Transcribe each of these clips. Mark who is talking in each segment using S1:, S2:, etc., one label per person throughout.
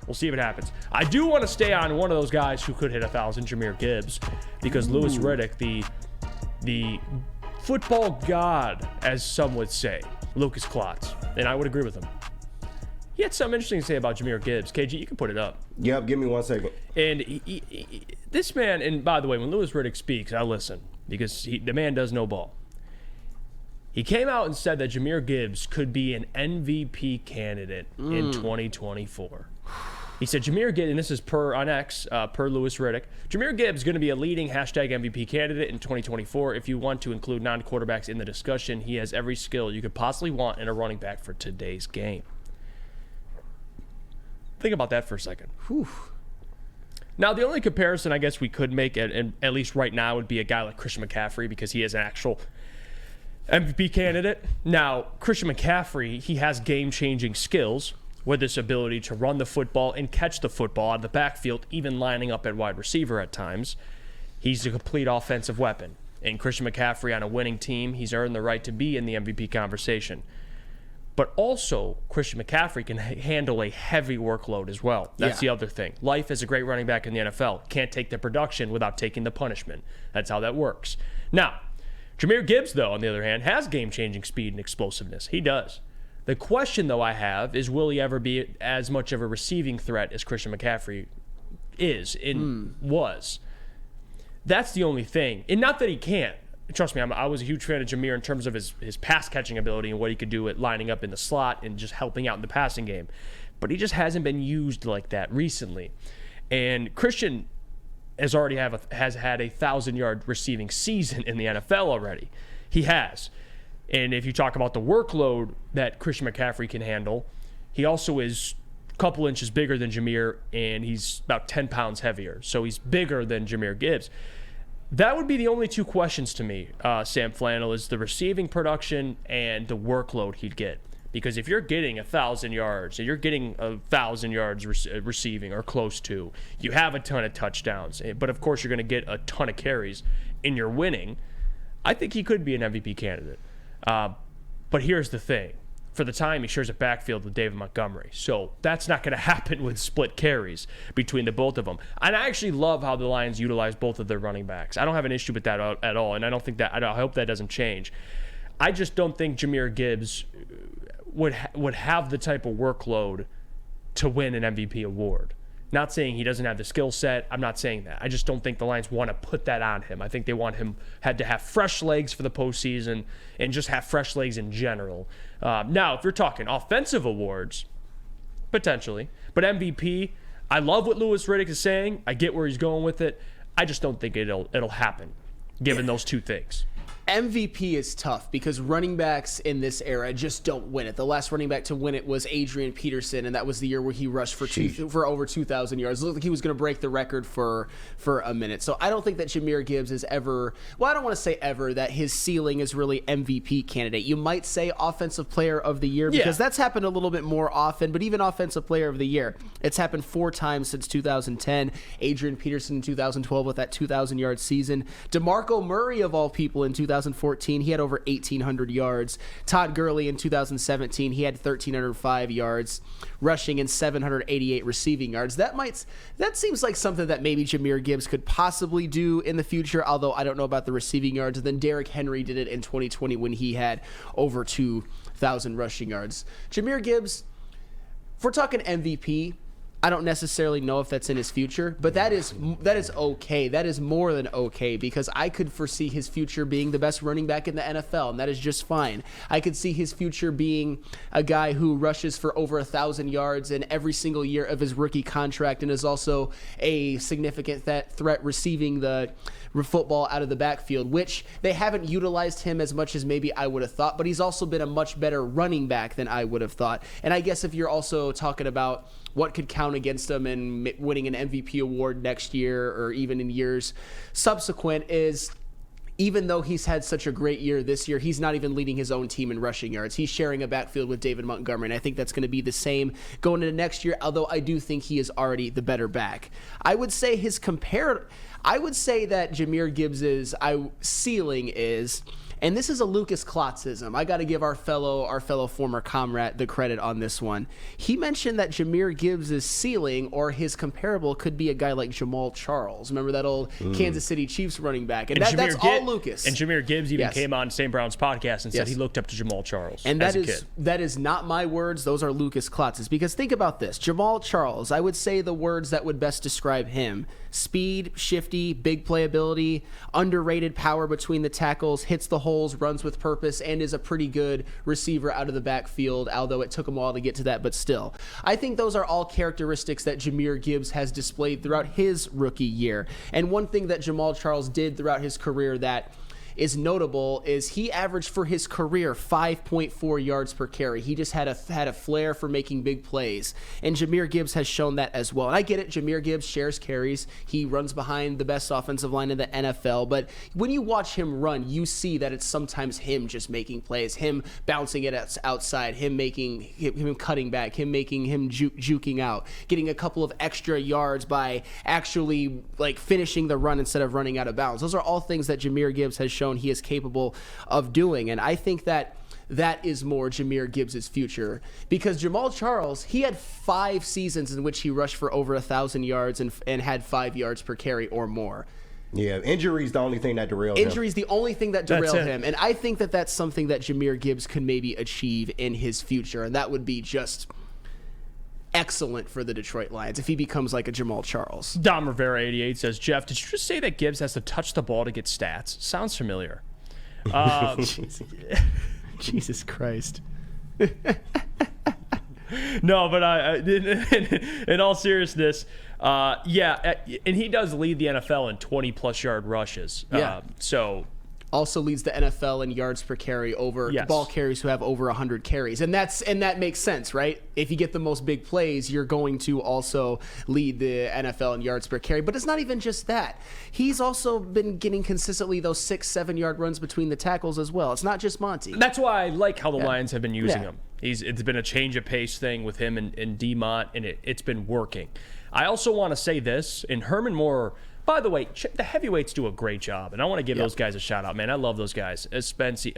S1: We'll see if it happens. I do want to stay on one of those guys who could hit 1,000, Jahmyr Gibbs, because Louis Riddick, the football god, as some would say, Lucas Klotz, and I would agree with him. He had something interesting to say about Jahmyr Gibbs. KG, you can put it up.
S2: Yep, give me 1 second.
S1: And this man, and by the way, when Louis Riddick speaks, I listen, because the man does know ball. He came out and said that Jahmyr Gibbs could be an MVP candidate in 2024. He said Jahmyr Gibbs, and this is on X, per Louis Riddick, Jahmyr Gibbs is going to be a leading #MVP candidate in 2024. If you want to include non-quarterbacks in the discussion, he has every skill you could possibly want in a running back for today's game. Think about that for a second. Whew. Now, the only comparison I guess we could make, at least right now, would be a guy like Christian McCaffrey, because he is an actual MVP candidate. Now, Christian McCaffrey, he has game-changing skills with this ability to run the football and catch the football out of the backfield, even lining up at wide receiver at times. He's a complete offensive weapon. And Christian McCaffrey on a winning team, he's earned the right to be in the MVP conversation. But also, Christian McCaffrey can handle a heavy workload as well. That's the other thing. Life as a great running back in the NFL. Can't take the production without taking the punishment. That's how that works. Now, Jahmyr Gibbs, though, on the other hand, has game-changing speed and explosiveness. He does. The question, though, I have is, will he ever be as much of a receiving threat as Christian McCaffrey is and was? That's the only thing. And not that he can't. Trust me, I was a huge fan of Jahmyr in terms of his pass-catching ability and what he could do at lining up in the slot and just helping out in the passing game. But he just hasn't been used like that recently. And Christian has had a 1,000-yard receiving season in the NFL already. He has. And if you talk about the workload that Christian McCaffrey can handle, he also is a couple inches bigger than Jahmyr, and he's about 10 pounds heavier. So he's bigger than Jahmyr Gibbs. That would be the only two questions to me, Sam Flannel, is the receiving production and the workload he'd get. Because if you're getting 1,000 yards, and you're getting 1,000 yards receiving or close to, you have a ton of touchdowns. But, of course, you're going to get a ton of carries, and you're winning. I think he could be an MVP candidate. But here's the thing. For the time, he shares a backfield with David Montgomery. So that's not going to happen with split carries between the both of them. And I actually love how the Lions utilize both of their running backs. I don't have an issue with that at all, and I hope that doesn't change. I just don't think Jahmyr Gibbs would have the type of workload to win an MVP award. Not saying he doesn't have the skill set. I'm not saying that. I just don't think the Lions want to put that on him. I think they want him to have fresh legs for the postseason and just have fresh legs in general. Now, if you're talking offensive awards, potentially. But MVP, I love what Louis Riddick is saying. I get where he's going with it. I just don't think it'll happen, given those two things.
S3: MVP is tough because running backs in this era just don't win it. The last running back to win it was Adrian Peterson, and that was the year where he rushed for over 2,000 yards. It looked like he was going to break the record for a minute. So I don't think that Jahmyr Gibbs is ever, well, I don't want to say ever, that his ceiling is really MVP candidate. You might say Offensive Player of the Year because that's happened a little bit more often, but even Offensive Player of the Year, it's happened 4 times since 2010. Adrian Peterson in 2012 with that 2,000-yard season. DeMarco Murray, of all people, in 2014, he had over 1,800 yards. Todd Gurley in 2017, he had 1,305 yards rushing and 788 receiving yards. That seems like something that maybe Jahmyr Gibbs could possibly do in the future, although I don't know about the receiving yards. And then Derrick Henry did it in 2020 when he had over 2,000 rushing yards. Jahmyr Gibbs, if we're talking MVP, I don't necessarily know if that's in his future, but that is okay. That is more than okay, because I could foresee his future being the best running back in the NFL, and that is just fine. I could see his future being a guy who rushes for over 1,000 yards in every single year of his rookie contract and is also a significant threat receiving the football out of the backfield, which they haven't utilized him as much as maybe I would have thought, but he's also been a much better running back than I would have thought. And I guess if you're also talking about what could count against him in winning an MVP award next year or even in years subsequent is, even though he's had such a great year this year, he's not even leading his own team in rushing yards. He's sharing a backfield with David Montgomery, and I think that's going to be the same going into next year, although I do think he is already the better back. I would say that Jahmyr Gibbs' ceiling is And this is a Lucas Klotzism. I got to give our fellow former comrade the credit on this one. He mentioned that Jahmyr Gibbs' ceiling or his comparable could be a guy like Jamal Charles. Remember that old Kansas City Chiefs running back? And that's all Lucas.
S1: And Jahmyr Gibbs even came on St. Brown's podcast and said he looked up to Jamal Charles
S3: and
S1: as a kid.
S3: That is not my words. Those are Lucas Klotz's. Because think about this. Jamal Charles, I would say the words that would best describe him: speed, shifty, big playability, underrated power between the tackles, hits the holes, runs with purpose, and is a pretty good receiver out of the backfield, although it took him a while to get to that, but still. I think those are all characteristics that Jahmyr Gibbs has displayed throughout his rookie year. And one thing that Jamal Charles did throughout his career that is notable is he averaged for his career 5.4 yards per carry. He just had a flair for making big plays, and Jahmyr Gibbs has shown that as well. And I get it, Jahmyr Gibbs shares carries. He runs behind the best offensive line in the NFL, but when you watch him run, you see that it's sometimes him just making plays, him bouncing it outside, him cutting back, him juking out, getting a couple of extra yards by actually like finishing the run instead of running out of bounds. Those are all things that Jahmyr Gibbs has shown he is capable of doing, and I think that is more Jahmyr Gibbs' future, because Jamal Charles, he had 5 seasons in which he rushed for over 1,000 yards and had 5 yards per carry or more.
S2: Yeah, injury's the only thing that derailed him.
S3: Injury's the only thing that derailed him, and I think that that's something that Jahmyr Gibbs could maybe achieve in his future, and that would be just excellent for the Detroit Lions if he becomes like a Jamal Charles.
S1: Dom Rivera 88 says, Jeff, did you just say that Gibbs has to touch the ball to get stats? Sounds familiar.
S3: Jesus Christ.
S1: No, but in all seriousness, and he does lead the NFL in 20-plus yard rushes.
S3: Yeah.
S1: Also
S3: leads the NFL in yards per carry over ball carries who have over 100 carries. And that makes sense, right? If you get the most big plays, you're going to also lead the NFL in yards per carry. But it's not even just that. He's also been getting consistently those 6-7 yard runs between the tackles as well. It's not just Monty.
S1: That's why I like how the Lions have been using him. It's been a change of pace thing with him and D-Mont, and it's been working. I also want to say this, and Herman Moore. By the way, the heavyweights do a great job, and I want to give those guys a shout out, man. I love those guys, Spencer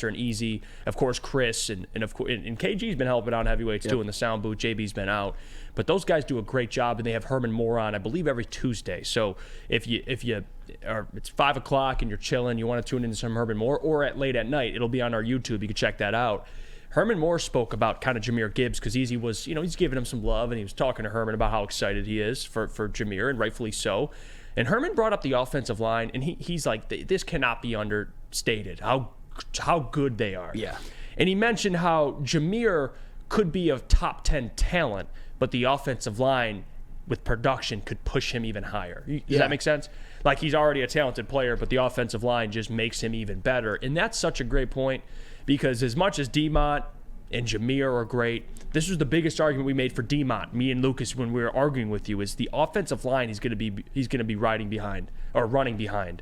S1: and Easy, of course Chris, and of course and KG's been helping out heavyweights too in the sound booth. JB's been out, but those guys do a great job, and they have Herman Moore on, I believe, every Tuesday. So if it's 5 o'clock and you're chilling, you want to tune into some Herman Moore, or late at night, it'll be on our YouTube. You can check that out. Herman Moore spoke about kind of Jahmyr Gibbs because Easy was, he's giving him some love, and he was talking to Herman about how excited he is for Jahmyr, and rightfully so. And Herman brought up the offensive line, and he's like, this cannot be understated, how good they are.
S3: Yeah.
S1: And he mentioned how Jahmyr could be a top 10 talent, but the offensive line with production could push him even higher. Does that make sense? Like, he's already a talented player, but the offensive line just makes him even better. And that's such a great point. Because as much as D-Mont and Jahmyr are great, this was the biggest argument we made for D-Mont, me and Lucas, when we were arguing with you, is the offensive line he's going to be riding behind or running behind.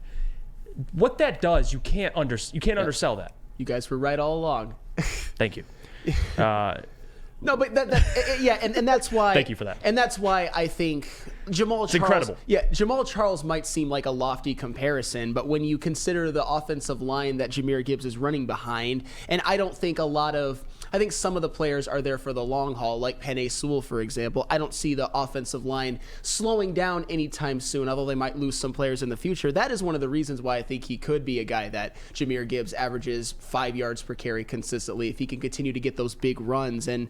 S1: What that does, you can't undersell that.
S3: You guys were right all along.
S1: Thank you.
S3: No, but and that's why.
S1: Thank you for that.
S3: And that's why I think Jamal Charles.
S1: Incredible.
S3: Yeah, Jamal Charles might seem like a lofty comparison, but when you consider the offensive line that Jahmyr Gibbs is running behind, and I think some of the players are there for the long haul, like Penei Sewell, for example. I don't see the offensive line slowing down anytime soon, although they might lose some players in the future. That is one of the reasons why I think he could be a guy that Jahmyr Gibbs averages 5 yards per carry consistently if he can continue to get those big runs. And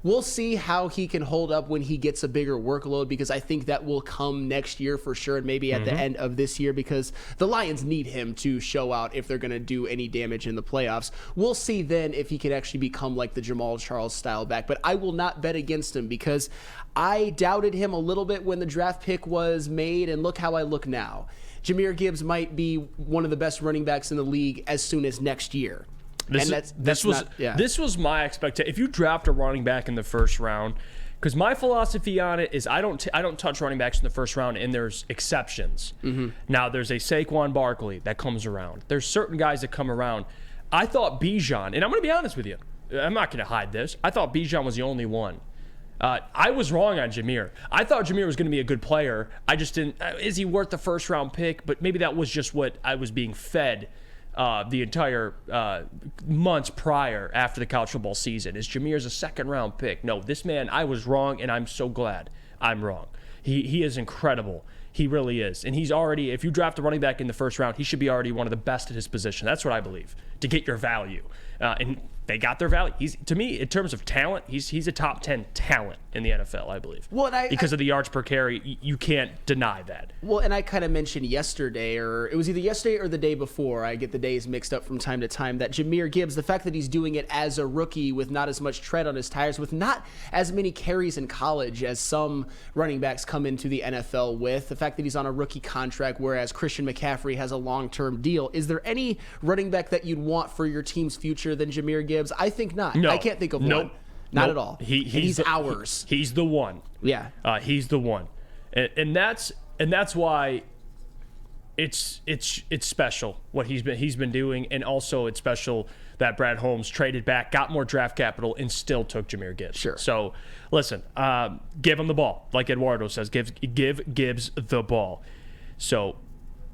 S3: we'll see how he can hold up when he gets a bigger workload, because I think that will come next year for sure, and maybe at the end of this year, because the Lions need him to show out if they're going to do any damage in the playoffs. We'll see then if he can actually become like the Jamal Charles style back, but I will not bet against him, because I doubted him a little bit when the draft pick was made, and look how I look now. Jahmyr Gibbs might be one of the best running backs in the league as soon as next year. This was my expectation. If you draft a running back in the first round, because my philosophy on it is I don't touch running backs in the first round, and there's exceptions. Now there's a Saquon Barkley that comes around. There's certain guys that come around. I thought Bijan, and I'm going to be honest with you, I'm not going to hide this. I thought Bijan was the only one. I was wrong on Jahmyr. I thought Jahmyr was going to be a good player. I just didn't. Is he worth the first round pick? But maybe that was just what I was being fed
S1: the entire months prior after the college football season is Jahmyr's a second-round pick. No, this man, I was wrong, and I'm so glad I'm wrong. He is incredible. He really is. And he's already, if you draft a running back in the first round, he should be already one of the best at his position. That's what I believe, to get your value. And they got their value. To me, in terms of talent, he's a top 10 talent in the NFL, I believe.
S3: Well, and
S1: because of the yards per carry, you can't deny that.
S3: Well, and I kind of mentioned yesterday, or it was either yesterday or the day before, I get the days mixed up from time to time, that Jahmyr Gibbs, the fact that he's doing it as a rookie with not as much tread on his tires, with not as many carries in college as some running backs come into the NFL with, the fact that he's on a rookie contract, whereas Christian McCaffrey has a long-term deal. Is there any running back that you'd want for your team's future than Jahmyr Gibbs? I think not.
S1: No.
S3: I can't think of one. Not at all. He's ours.
S1: He's the one.
S3: Yeah.
S1: He's the one. And that's why it's special what he's been doing, and also it's special that Brad Holmes traded back, got more draft capital, and still took Jahmyr Gibbs.
S3: Sure.
S1: So listen, give him the ball, like Eduardo says. Give Gibbs the ball. So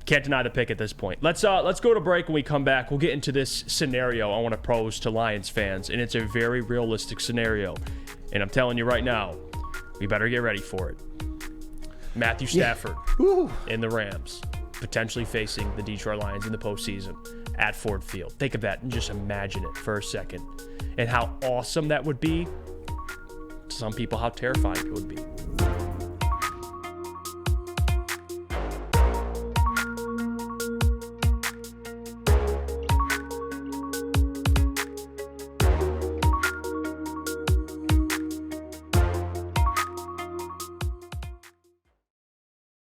S1: can't deny the pick at this point. Let's go to break. When we come back, we'll get into this scenario I want to pose to Lions fans, and it's a very realistic scenario. And I'm telling you right now, we better get ready for it. Matthew Stafford and the Rams potentially facing the Detroit Lions in the postseason at Ford Field. Think of that and just imagine it for a second, and how awesome that would be. To some people, how terrifying it would be.